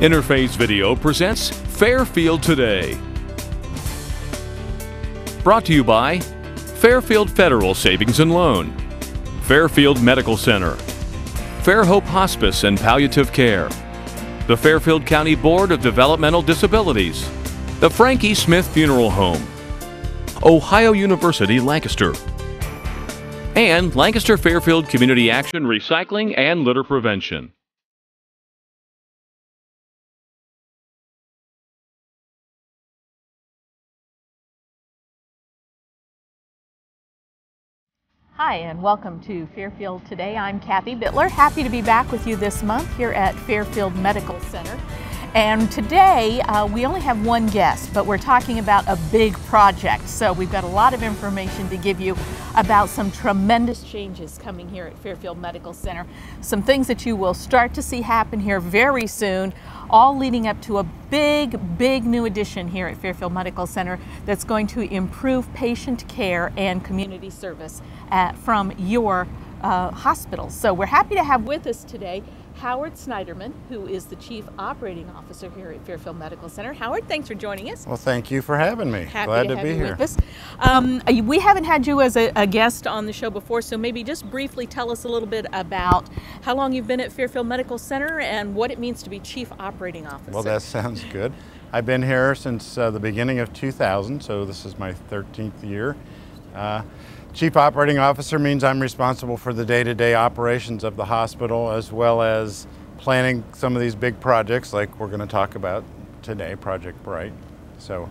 Interface Video presents Fairfield Today. Brought to you by Fairfield Federal Savings and Loan, Fairfield Medical Center, Fairhope Hospice and Palliative Care, the Fairfield County Board of Developmental Disabilities, the Frankie Smith Funeral Home, Ohio University Lancaster, and Lancaster Fairfield Community Action Recycling and Litter Prevention. Hi, and welcome to Fairfield Today. I'm Kathy Bittler. Happy to be back with you this month here at Fairfield Medical Center. And today we only have one guest, but we're talking about a big project. So we've got a lot of information to give you about some tremendous changes coming here at Fairfield Medical Center. Some things that you will start to see happen here very soon, all leading up to a big new addition here at Fairfield Medical Center that's going to improve patient care and community service from your hospital. So we're happy to have with us today Howard Snyderman, who is the Chief Operating Officer here at Fairfield Medical Center. Howard, thanks for joining us. Well, thank you for having me. Glad to be here. With us. We haven't had you as a guest on the show before, so maybe just briefly tell us a little bit about how long you've been at Fairfield Medical Center and what it means to be Chief Operating Officer. Well, that sounds good. I've been here since the beginning of 2000, so this is my 13th year. Chief Operating Officer means I'm responsible for the day-to-day operations of the hospital, as well as planning some of these big projects like we're going to talk about today, Project Bright. So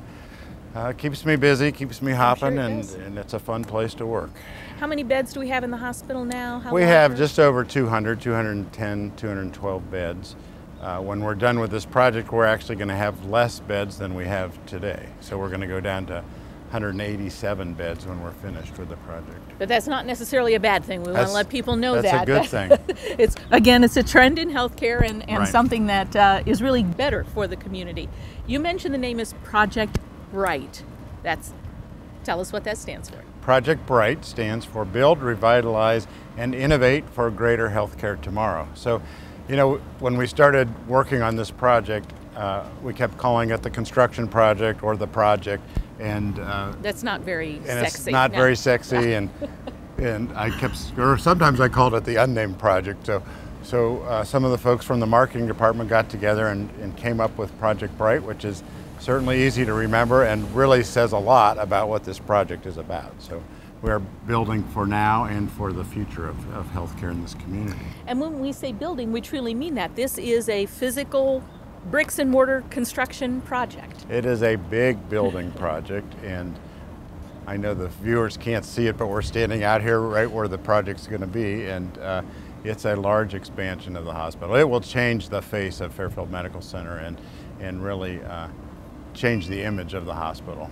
it keeps me busy, keeps me hopping, and it's a fun place to work. How many beds do we have in the hospital now? We have just over 200, 210, 212 beds. When we're done with this project, we're actually going to have less beds than we have today. So we're going to go down to 187 beds when we're finished with the project. But that's not necessarily a bad thing. We want to let people know that's that. That's a good thing. It's a trend in healthcare and right. Something that is really better for the community. You mentioned the name is Project Bright. Tell us what that stands for. Project Bright stands for Build, Revitalize, and Innovate for a Greater Healthcare Tomorrow. So, you know, when we started working on this project, we kept calling it the construction project or the project. And that's not very sexy. It's not very sexy, and I kept, or sometimes I called it the unnamed project. So some of the folks from the marketing department got together and came up with Project Bright, which is certainly easy to remember and really says a lot about what this project is about. So we're building for now and for the future of healthcare in this community. And when we say building, we truly mean that. This is a physical bricks and mortar construction project. It is a big building project, and I know the viewers can't see it, but we're standing out here right where the project's going to be, and it's a large expansion of the hospital. It will change the face of Fairfield Medical Center and really change the image of the hospital.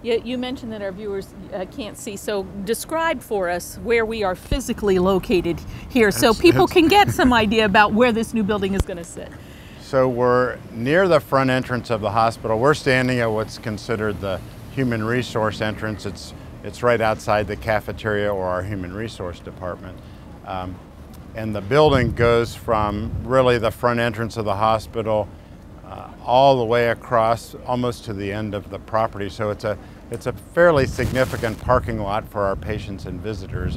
You mentioned that our viewers can't see, so describe for us where we are physically located here so people can get some idea about where this new building is going to sit. So we're near the front entrance of the hospital. We're standing at what's considered the human resource entrance. It's right outside the cafeteria or our human resource department. And the building goes from really the front entrance of the hospital all the way across almost to the end of the property. So it's a fairly significant parking lot for our patients and visitors,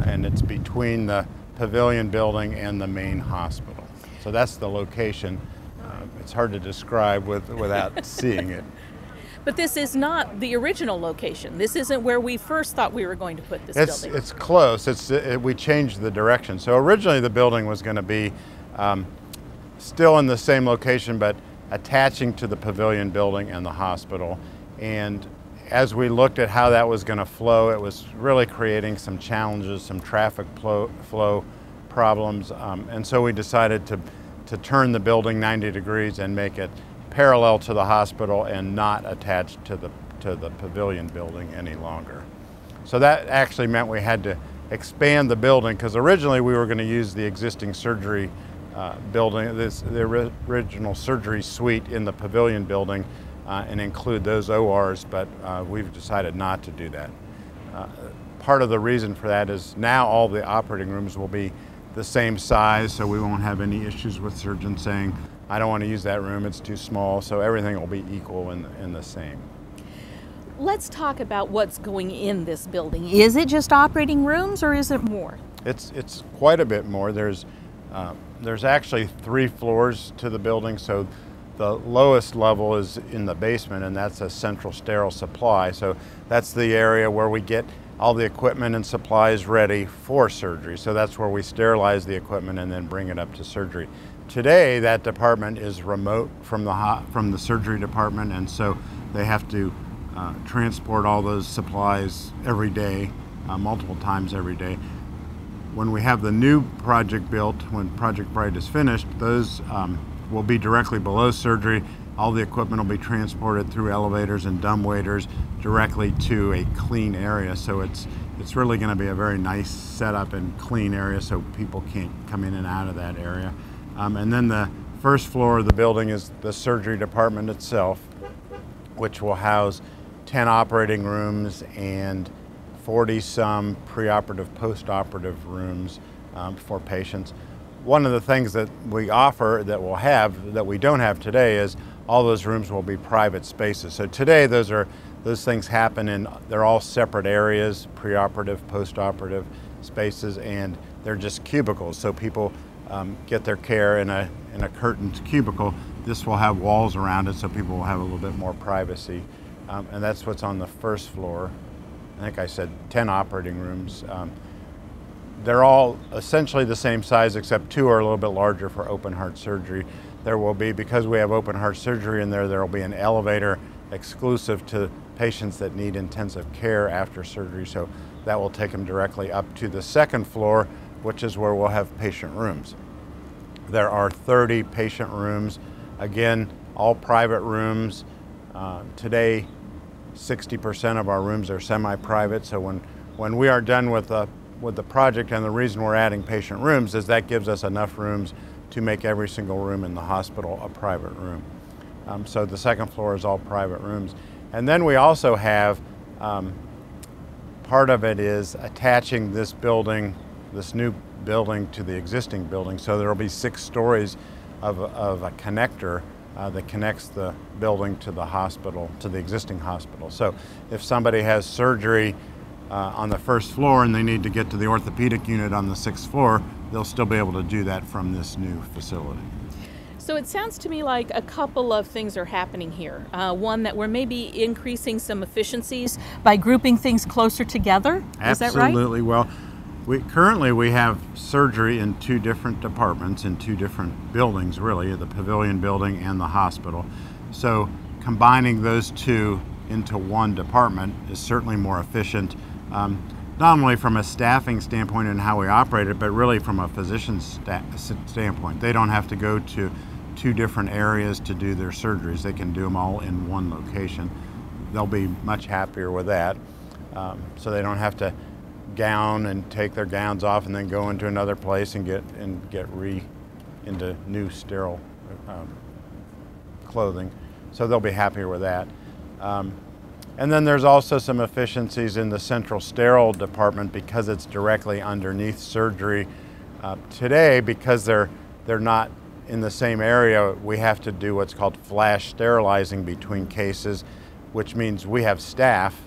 and it's between the pavilion building and the main hospital. So that's the location. It's hard to describe without seeing it. But this is not the original location. This isn't where we first thought we were going to put this building. It's close. We changed the direction. So originally the building was going to be still in the same location, but attaching to the pavilion building and the hospital. And as we looked at how that was going to flow, it was really creating some challenges, some traffic flow problems, and so we decided to turn the building 90 degrees and make it parallel to the hospital and not attached to the pavilion building any longer. So that actually meant we had to expand the building, because originally we were going to use the existing surgery building, the original surgery suite in the pavilion building, and include those ORs, but we've decided not to do that. Part of the reason for that is now all the operating rooms will be the same size, so we won't have any issues with surgeons saying, I don't want to use that room, it's too small. So everything will be equal and the same. Let's talk about what's going in this building. Is it just operating rooms or is it more? It's quite a bit more. There's actually 3 floors to the building, so the lowest level is in the basement, and that's a central sterile supply. So that's the area where we get all the equipment and supplies ready for surgery. So that's where we sterilize the equipment and then bring it up to surgery. Today, that department is remote from the surgery department, and so they have to transport all those supplies every day, multiple times every day. When we have the new project built, when Project Bright is finished, those will be directly below surgery. All the equipment will be transported through elevators and dumbwaiters directly to a clean area. So it's really going to be a very nice setup and clean area, so people can't come in and out of that area. And then the first floor of the building is the surgery department itself, which will house 10 operating rooms and 40-some preoperative, postoperative rooms for patients. One of the things that we offer that we'll have that we don't have today is all those rooms will be private spaces. So today those things happen in, they're all separate areas, preoperative, postoperative spaces, and they're just cubicles. So people get their care in a curtained cubicle. This will have walls around it, so people will have a little bit more privacy. And that's what's on the first floor. I think I said 10 operating rooms. They're all essentially the same size, except 2 are a little bit larger for open heart surgery. There will be, because we have open heart surgery in there, there will be an elevator exclusive to patients that need intensive care after surgery. So that will take them directly up to the second floor, which is where we'll have patient rooms. There are 30 patient rooms. Again, all private rooms. Today, 60% of our rooms are semi-private. So when we are done with the project, and the reason we're adding patient rooms is that gives us enough rooms to make every single room in the hospital a private room. So the second floor is all private rooms. And then we also have, part of it is attaching this building, this new building, to the existing building. So there will be 6 stories of a connector that connects the building to the hospital, to the existing hospital. So if somebody has surgery on the first floor and they need to get to the orthopedic unit on the 6th floor, they'll still be able to do that from this new facility. So it sounds to me like a couple of things are happening here. One, that we're maybe increasing some efficiencies by grouping things closer together. Is that right? Absolutely. Well, currently we have surgery in 2 different departments, in 2 different buildings, really, the pavilion building and the hospital. So combining those 2 into one department is certainly more efficient, not only from a staffing standpoint and how we operate it, but really from a physician's standpoint. They don't have to go to 2 different areas to do their surgeries. They can do them all in one location. They'll be much happier with that. So they don't have to gown and take their gowns off and then go into another place and get into new sterile clothing. So they'll be happier with that. And then there's also some efficiencies in the central sterile department because it's directly underneath surgery. Today, because they're not in the same area, we have to do what's called flash sterilizing between cases, which means we have staff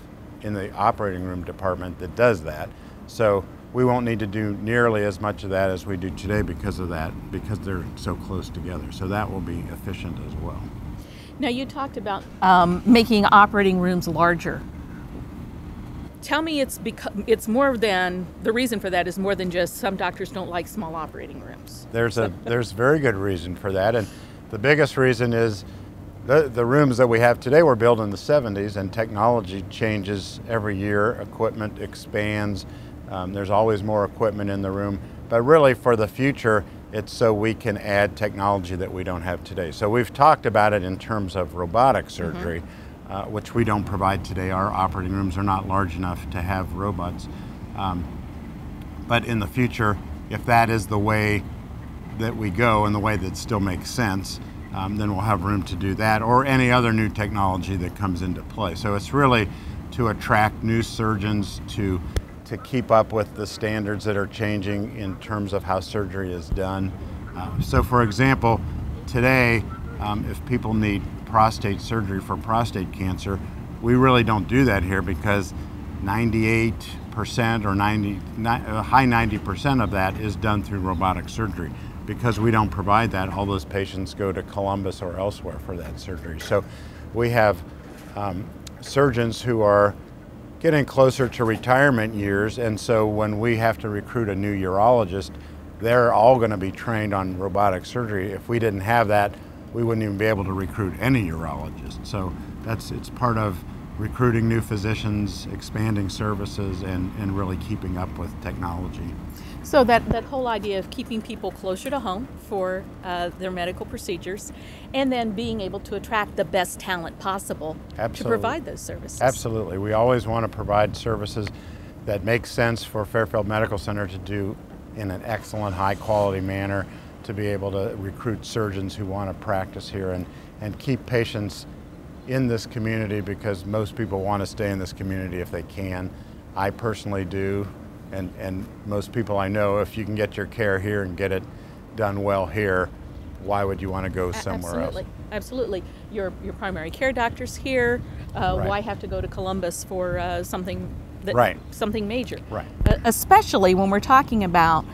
in the operating room department that does that. So we won't need to do nearly as much of that as we do today because of that, because they're so close together. So that will be efficient as well. Now, you talked about making operating rooms larger. Tell me it's more than, the reason for that is more than just some doctors don't like small operating rooms. There's very good reason for that, and the biggest reason is the rooms that we have today were built in the 70s, and technology changes every year. Equipment expands. There's always more equipment in the room, but really for the future, it's so we can add technology that we don't have today. So we've talked about it in terms of robotic surgery, which we don't provide today. Our operating rooms are not large enough to have robots. But in the future, if that is the way that we go and the way that still makes sense, then we'll have room to do that or any other new technology that comes into play. So it's really to attract new surgeons, to to keep up with the standards that are changing in terms of how surgery is done. So for example, today, if people need prostate surgery for prostate cancer, we really don't do that here because 98% or high 90% of that is done through robotic surgery. Because we don't provide that, all those patients go to Columbus or elsewhere for that surgery. So we have surgeons who are getting closer to retirement years, and so when we have to recruit a new urologist, they're all going to be trained on robotic surgery. If we didn't have that, we wouldn't even be able to recruit any urologist. So it's part of recruiting new physicians, expanding services, and really keeping up with technology. So that whole idea of keeping people closer to home for their medical procedures, and then being able to attract the best talent possible to provide those services. Absolutely. We always want to provide services that make sense for Fairfield Medical Center to do in an excellent, high-quality manner, to be able to recruit surgeons who want to practice here and keep patients in this community, because most people want to stay in this community if they can. I personally do. And most people I know, if you can get your care here and get it done well here, why would you want to go somewhere else? Absolutely. Your primary care doctor's here. Right. Why have to go to Columbus for something major? Right. Especially when we're talking about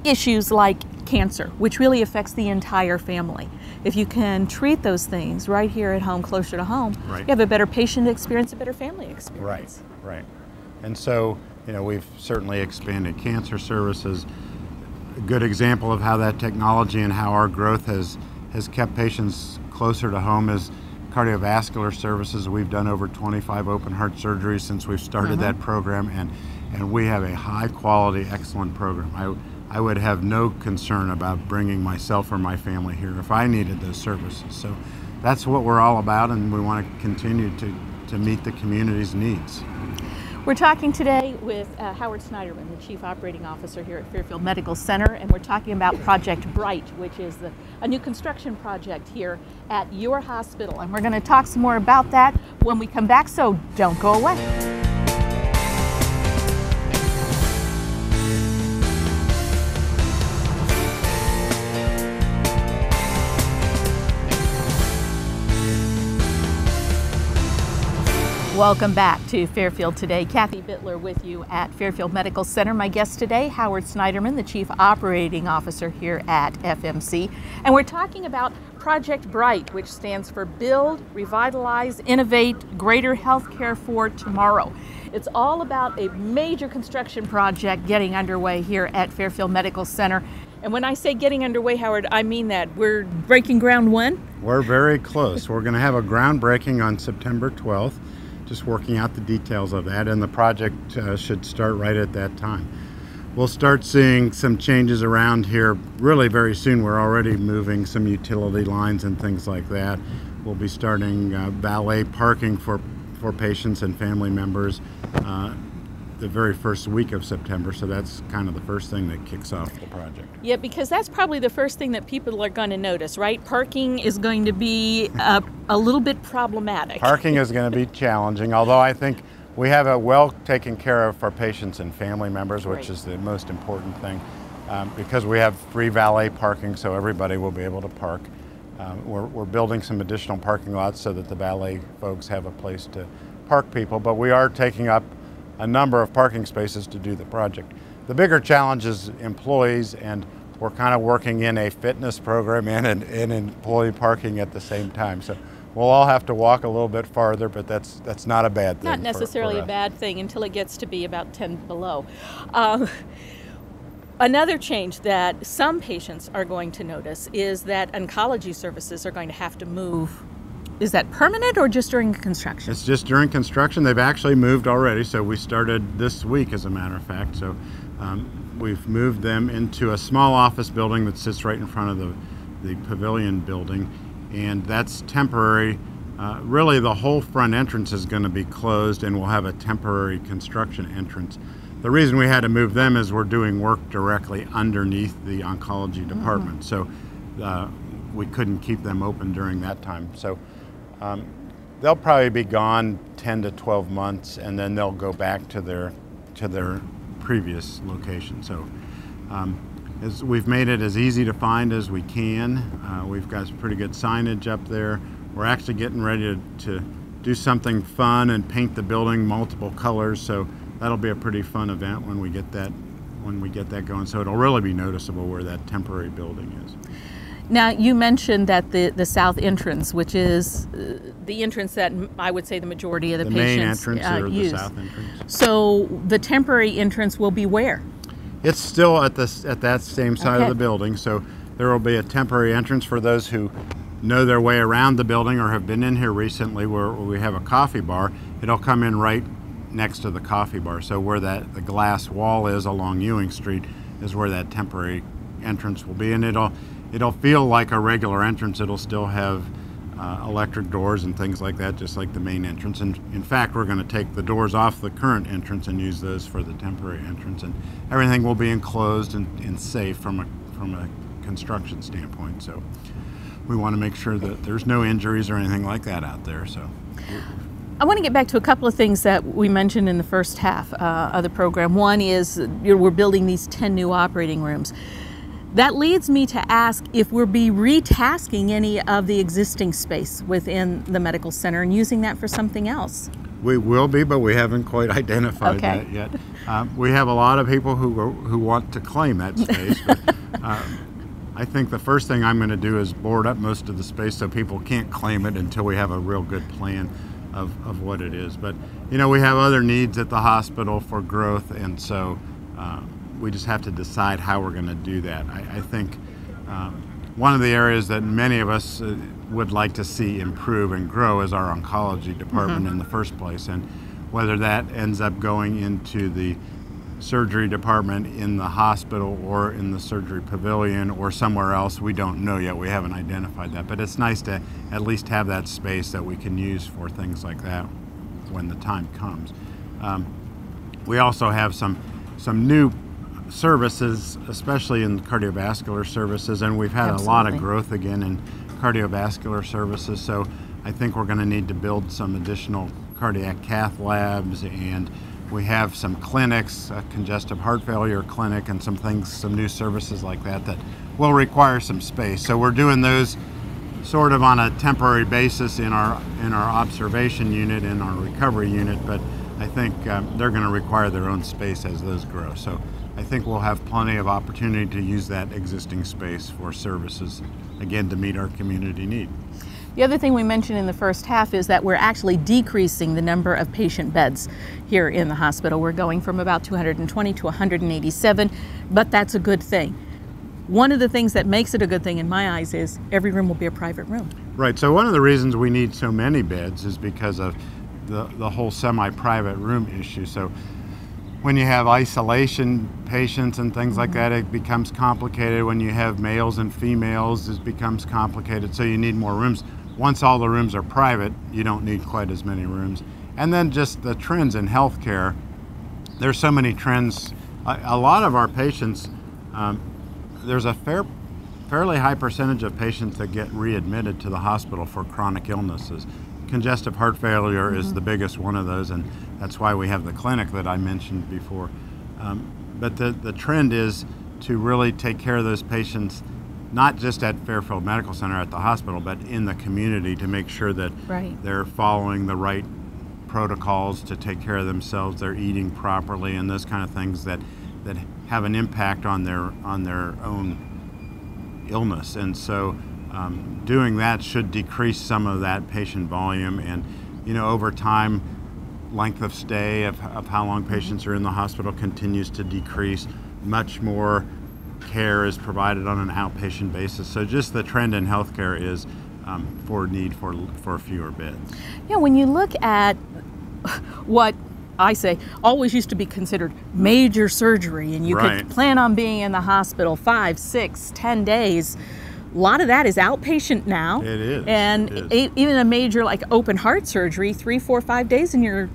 issues like cancer, which really affects the entire family. If you can treat those things right here at home, closer to home, you have a better patient experience, a better family experience. Right. And so, we've certainly expanded cancer services. A good example of how that technology and how our growth has kept patients closer to home is cardiovascular services. We've done over 25 open heart surgeries since we've started that program, and we have a high quality, excellent program. I would have no concern about bringing myself or my family here if I needed those services. So that's what we're all about, and we want to continue to meet the community's needs. We're talking today with Howard Snyderman, the Chief Operating Officer here at Fairfield Medical Center, and we're talking about Project Bright, which is a new construction project here at your hospital. And we're going to talk some more about that when we come back, so don't go away. Welcome back to Fairfield Today. Kathy Bittler with you at Fairfield Medical Center. My guest today, Howard Snyderman, the Chief Operating Officer here at FMC. And we're talking about Project Bright, which stands for Build, Revitalize, Innovate, Greater Healthcare for Tomorrow. It's all about a major construction project getting underway here at Fairfield Medical Center. And when I say getting underway, Howard, I mean that. We're breaking ground when? We're very close. We're going to have a groundbreaking on September 12th. Just working out the details of that, and the project should start right at that time. We'll start seeing some changes around here really very soon. We're already moving some utility lines and things like that. We'll be starting valet parking for patients and family members the very first week of September, so that's kind of the first thing that kicks off the project. Yeah, because that's probably the first thing that people are going to notice, right? Parking is going to be a little bit problematic. Parking is going to be challenging, although I think we have it well taken care of for patients and family members, which is the most important thing, because we have free valet parking, so everybody will be able to park. We're building some additional parking lots so that the valet folks have a place to park people, but we are taking up a number of parking spaces to do the project. The bigger challenge is employees, and we're kind of working in a fitness program and employee parking at the same time. So we'll all have to walk a little bit farther, but that's not a bad thing. Not necessarily a bad thing until it gets to be about 10 below. Another change that some patients are going to notice is that oncology services are going to have to move. Is that permanent or just during construction? It's just during construction. They've actually moved already, so we started this week, as a matter of fact. So we've moved them into a small office building that sits right in front of the pavilion building, and that's temporary. Really, the whole front entrance is going to be closed, and we'll have a temporary construction entrance. The reason we had to move them is we're doing work directly underneath the oncology department, so we couldn't keep them open during that time. So they'll probably be gone 10 to 12 months, and then they'll go back to their to their previous location. So we've made it as easy to find as we can. We've got some pretty good signage up there. We're actually getting ready to do something fun and paint the building multiple colors, so that'll be a pretty fun event when we get that going. So it'll really be noticeable where that temporary building is. Now, you mentioned that the south entrance, which is the entrance that I would say the majority of the patients main entrance or use. the south entrance. So the temporary entrance will be where? It's still at that same side of the building, so there will be a temporary entrance for those who know their way around the building or have been in here recently, where we have a coffee bar. It'll come in right next to the coffee bar. So where the glass wall is along Ewing Street is where that temporary entrance will be, and it'll feel like a regular entrance. It'll still have electric doors and things like that, just like the main entrance. And in fact, we're going to take the doors off the current entrance and use those for the temporary entrance. And everything will be enclosed and safe from a construction standpoint. So we want to make sure that there's no injuries or anything like that out there. So I want to get back to a couple of things that we mentioned in the first half of the program. One is we're building these 10 new operating rooms. That leads me to ask if we'll be retasking any of the existing space within the medical center and using that for something else. We will be, but we haven't quite identified that yet. We have a lot of people who want to claim that space. But, I think the first thing I'm going to do is board up most of the space so people can't claim it until we have a real good plan of what it is. But we have other needs at the hospital for growth, and so we just have to decide how we're going to do that. I think one of the areas that many of us would like to see improve and grow is our oncology department in the first place, and whether that ends up going into the surgery department in the hospital or in the surgery pavilion or somewhere else, we don't know yet. We haven't identified that, but it's nice to at least have that space that we can use for things like that when the time comes. We also have some new services, especially in cardiovascular services, and we've had a lot of growth again in cardiovascular services, so I think we're going to need to build some additional cardiac cath labs, and we have some clinics, a congestive heart failure clinic, and some new services like that will require some space. So we're doing those sort of on a temporary basis in our observation unit and our recovery unit, but I think they're going to require their own space as those grow. So I think we'll have plenty of opportunity to use that existing space for services, again, to meet our community need. The other thing we mentioned in the first half is that we're actually decreasing the number of patient beds here in the hospital. We're going from about 220 to 187, but that's a good thing. One of the things that makes it a good thing in my eyes is every room will be a private room. Right, so one of the reasons we need so many beds is because of the whole semi-private room issue. So when you have isolation patients and things like that, it becomes complicated. When you have males and females, it becomes complicated, so you need more rooms. Once all the rooms are private, you don't need quite as many rooms. And then just the trends in healthcare, there's so many trends. A lot of our patients, there's a fairly high percentage of patients that get readmitted to the hospital for chronic illnesses. Congestive heart failure is the biggest one of those, and that's why we have the clinic that I mentioned before. But the trend is to really take care of those patients, not just at Fairfield Medical Center at the hospital, but in the community, to make sure that they're following the right protocols to take care of themselves, they're eating properly, and those kind of things that have an impact on their own illness. And so doing that should decrease some of that patient volume, and over time, length of stay of how long patients are in the hospital continues to decrease. Much more care is provided on an outpatient basis. So just the trend in healthcare is for need for fewer beds. Yeah, when you look at what I say always used to be considered major surgery, and you could plan on being in the hospital 5, 6, 10 days. A lot of that is outpatient now. It is. And even a major like open heart surgery, 3, 4, 5 days and you're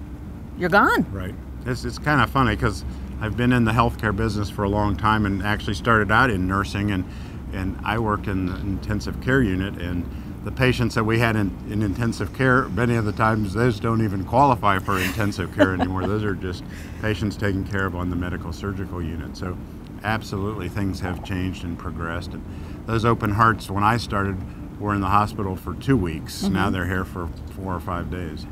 gone. Right. It's kind of funny because I've been in the healthcare business for a long time and actually started out in nursing, and I worked in the intensive care unit, and the patients that we had in intensive care, many of the times those don't even qualify for intensive care anymore. Those are just patients taken care of on the medical surgical unit. So absolutely things have changed and progressed. And those open hearts, when I started, were in the hospital for 2 weeks. Now they're here for 4 or 5 days.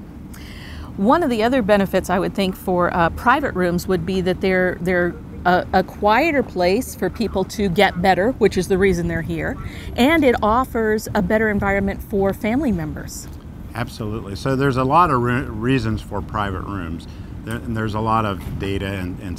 One of the other benefits I would think for private rooms would be that they're a quieter place for people to get better, which is the reason they're here, and it offers a better environment for family members. Absolutely. So there's a lot of reasons for private rooms. And there's a lot of data and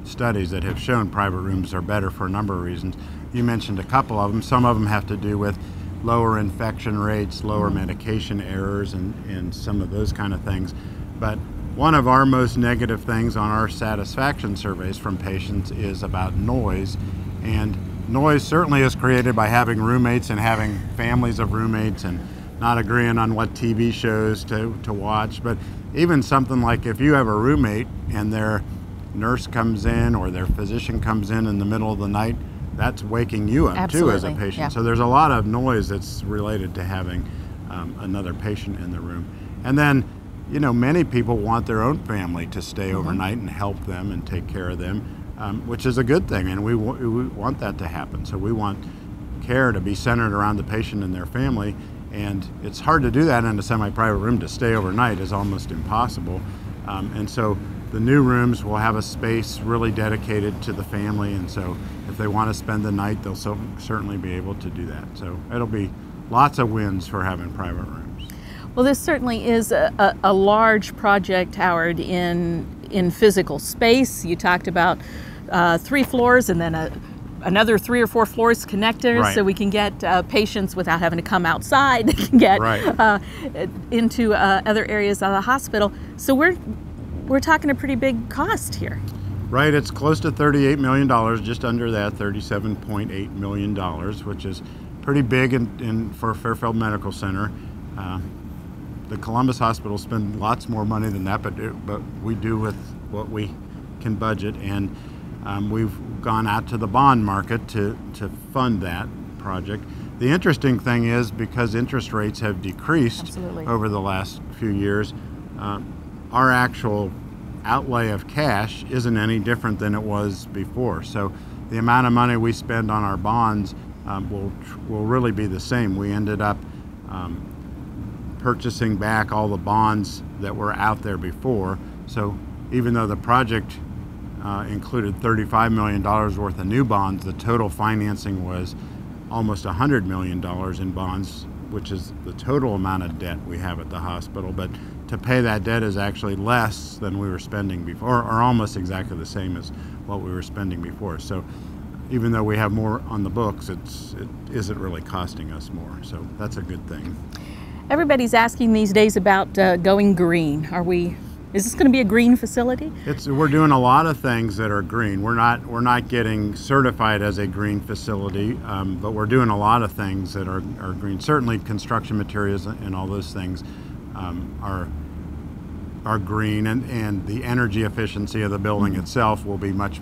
studies that have shown private rooms are better for a number of reasons. You mentioned a couple of them. Some of them have to do with lower infection rates, lower medication errors, and some of those kind of things. But one of our most negative things on our satisfaction surveys from patients is about noise. And noise certainly is created by having roommates and having families of roommates and not agreeing on what TV shows to watch. But even something like if you have a roommate and their nurse comes in or their physician comes in the middle of the night, that's waking you up too as a patient. Yeah. So there's a lot of noise that's related to having another patient in the room. And then, you know, many people want their own family to stay overnight and help them and take care of them, which is a good thing, and we want that to happen. So we want care to be centered around the patient and their family, and it's hard to do that in a semi-private room. To stay overnight is almost impossible. And so the new rooms will have a space really dedicated to the family, and so if they want to spend the night, they'll certainly be able to do that. So it'll be lots of wins for having private rooms. Well, this certainly is a large project, Howard, in physical space. You talked about 3 floors and then another 3 or 4 floors connected, right, so we can get patients without having to come outside. They can get right into other areas of the hospital. So we're talking a pretty big cost here. Right, it's close to $38 million, just under that, $37.8 million, which is pretty big for Fairfield Medical Center. The Columbus Hospital spend lots more money than that, but we do with what we can budget, and we've gone out to the bond market to fund that project. The interesting thing is, because interest rates have decreased over the last few years, our actual outlay of cash isn't any different than it was before. So the amount of money we spend on our bonds will really be the same. We ended up purchasing back all the bonds that were out there before. So even though the project included $35 million worth of new bonds, the total financing was almost $100 million in bonds, which is the total amount of debt we have at the hospital. But to pay that debt is actually less than we were spending before, or almost exactly the same as what we were spending before. So even though we have more on the books, it isn't really costing us more. So that's a good thing. Everybody's asking these days about going green. Is this going to be a green facility? We're doing a lot of things that are green. We're not getting certified as a green facility, but we're doing a lot of things that are green. Certainly, construction materials and all those things are green, and the energy efficiency of the building itself will be much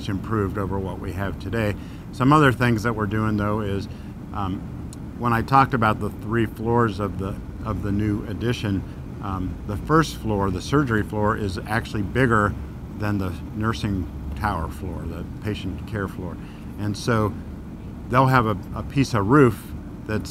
improved over what we have today. Some other things that we're doing, though, is when I talked about the 3 floors of the new addition. The first floor, the surgery floor, is actually bigger than the nursing tower floor, the patient care floor. And so they'll have a piece of roof that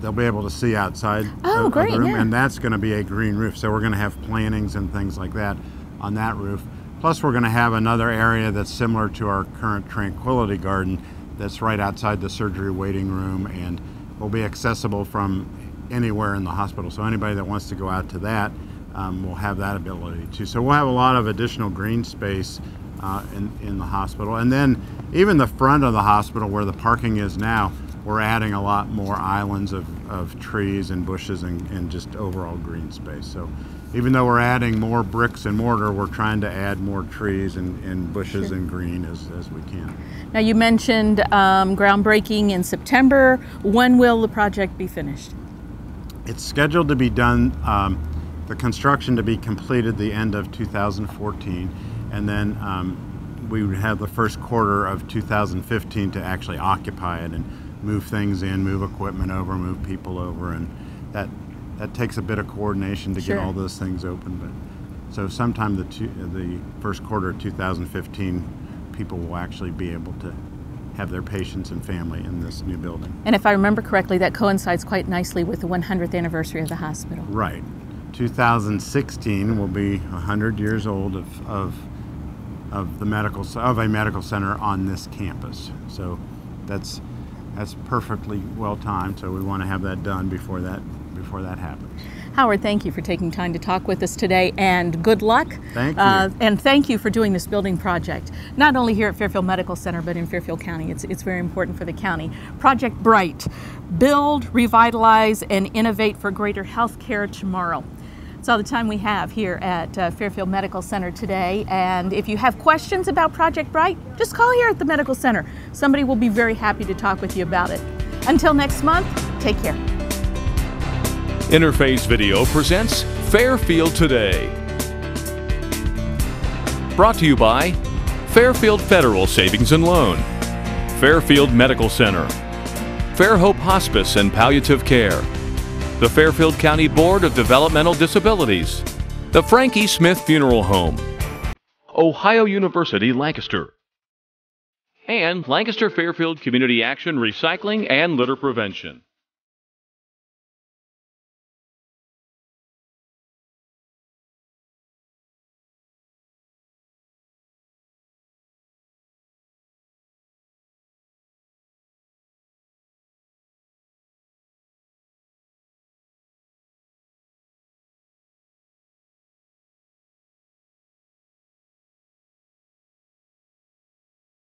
they'll be able to see outside of the room, and that's going to be a green roof. So we're going to have plantings and things like that on that roof. Plus we're going to have another area that's similar to our current Tranquility Garden that's right outside the surgery waiting room and will be accessible from anywhere in the hospital. So anybody that wants to go out to that will have that ability too. So we'll have a lot of additional green space in the hospital. And then even the front of the hospital where the parking is now, we're adding a lot more islands of trees and bushes and just overall green space. So even though we're adding more bricks and mortar, we're trying to add more trees and bushes and green as we can. Now you mentioned groundbreaking in September. When will the project be finished? It's scheduled to be done, the construction to be completed the end of 2014, and then we would have the first quarter of 2015 to actually occupy it, and move things in, move equipment over, move people over, and that takes a bit of coordination to Sure. get all those things open. But so sometime the first quarter of 2015, people will actually be able to have their patients and family in this new building. And if I remember correctly, that coincides quite nicely with the 100th anniversary of the hospital. Right. 2016 will be 100 years old of a medical center on this campus. So that's perfectly well timed. So we want to have that done before that happens. Howard, thank you for taking time to talk with us today, and good luck. Thank you. And thank you for doing this building project, not only here at Fairfield Medical Center, but in Fairfield County. It's very important for the county. Project Bright, build, revitalize, and innovate for greater health care tomorrow. That's all the time we have here at Fairfield Medical Center today. And if you have questions about Project Bright, just call here at the Medical Center. Somebody will be very happy to talk with you about it. Until next month, take care. Interface Video presents Fairfield Today. Brought to you by Fairfield Federal Savings and Loan, Fairfield Medical Center, Fairhope Hospice and Palliative Care, the Fairfield County Board of Developmental Disabilities, the Frankie Smith Funeral Home, Ohio University Lancaster, and Lancaster Fairfield Community Action Recycling and Litter Prevention.